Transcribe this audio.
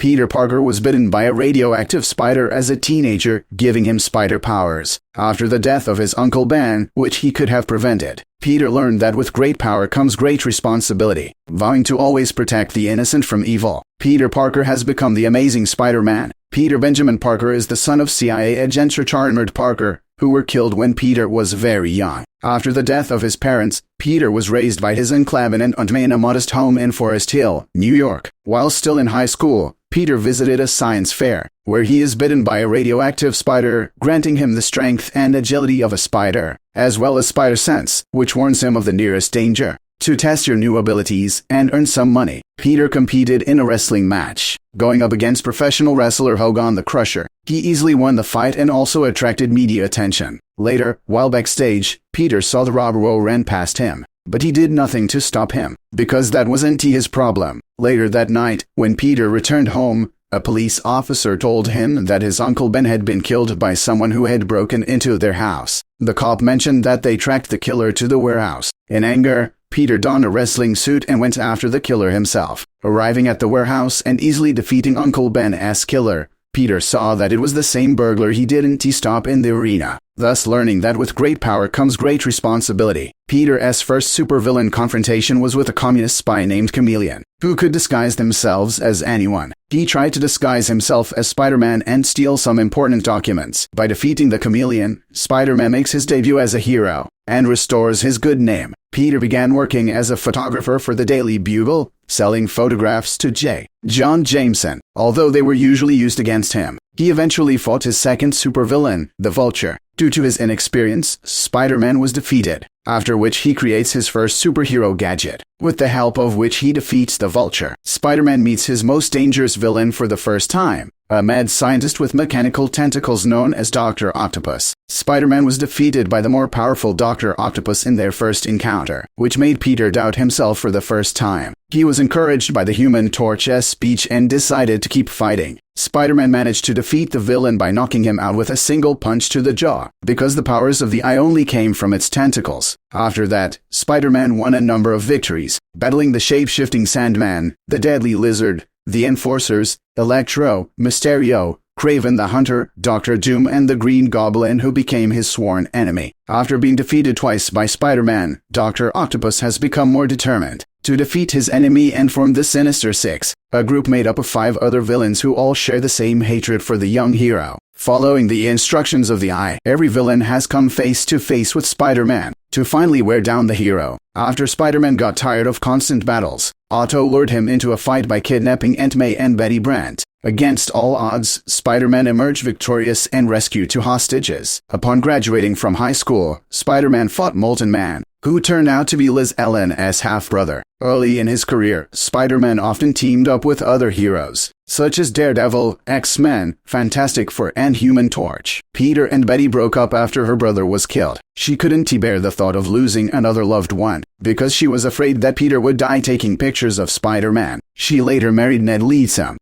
Peter Parker was bitten by a radioactive spider as a teenager, giving him spider powers. After the death of his Uncle Ben, which he could have prevented, Peter learned that with great power comes great responsibility, vowing to always protect the innocent from evil. Peter Parker has become the amazing Spider-Man. Peter Benjamin Parker is the son of CIA agents Richard and Murd Parker, who were killed when Peter was very young. After the death of his parents, Peter was raised by his Uncle Ben and Aunt May in a modest home in Forest Hill, New York. While still in high school, Peter visited a science fair, where he is bitten by a radioactive spider, granting him the strength and agility of a spider, as well as spider sense, which warns him of the nearest danger. To test your new abilities and earn some money, Peter competed in a wrestling match, going up against professional wrestler Hogan the Crusher. He easily won the fight and also attracted media attention. Later, while backstage, Peter saw the robber who ran past him, but he did nothing to stop him, because that wasn't his problem. Later that night, when Peter returned home, a police officer told him that his Uncle Ben had been killed by someone who had broken into their house. The cop mentioned that they tracked the killer to the warehouse. In anger, Peter donned a wrestling suit and went after the killer himself. Arriving at the warehouse and easily defeating Uncle Ben's killer, Peter saw that it was the same burglar he didn't stop in the arena, thus learning that with great power comes great responsibility. Peter's first supervillain confrontation was with a communist spy named Chameleon, who could disguise themselves as anyone. He tried to disguise himself as Spider-Man and steal some important documents. By defeating the Chameleon, Spider-Man makes his debut as a hero and restores his good name. Peter began working as a photographer for the Daily Bugle, selling photographs to J. John Jameson, although they were usually used against him. He eventually fought his second supervillain, the Vulture. Due to his inexperience, Spider-Man was defeated, after which he creates his first superhero gadget, with the help of which he defeats the Vulture. Spider-Man meets his most dangerous villain for the first time, a mad scientist with mechanical tentacles known as Dr. Octopus. Spider-Man was defeated by the more powerful Dr. Octopus in their first encounter, which made Peter doubt himself for the first time. He was encouraged by the Human Torch's speech and decided to keep fighting. Spider-Man managed to defeat the villain by knocking him out with a single punch to the jaw, because the powers of the eye only came from its tentacles. After that, Spider-Man won a number of victories, battling the shape-shifting Sandman, the Deadly Lizard, the Enforcers, Electro, Mysterio, Kraven the Hunter, Dr. Doom, and the Green Goblin, who became his sworn enemy. After being defeated twice by Spider-Man, Dr. Octopus has become more determined to defeat his enemy and form the Sinister Six, a group made up of 5 other villains who all share the same hatred for the young hero. Following the instructions of the Eye, every villain has come face to face with Spider-Man to finally wear down the hero. After Spider-Man got tired of constant battles, Otto lured him into a fight by kidnapping Aunt May and Betty Brant. Against all odds, Spider-Man emerged victorious and rescued 2 hostages. Upon graduating from high school, Spider-Man fought Molten Man, who turned out to be Liz Allen's half-brother. Early in his career, Spider-Man often teamed up with other heroes, such as Daredevil, X-Men, Fantastic Four, and Human Torch. Peter and Betty broke up after her brother was killed. She couldn't bear the thought of losing another loved one, because she was afraid that Peter would die taking pictures of Spider-Man. She later married Ned Leedsome,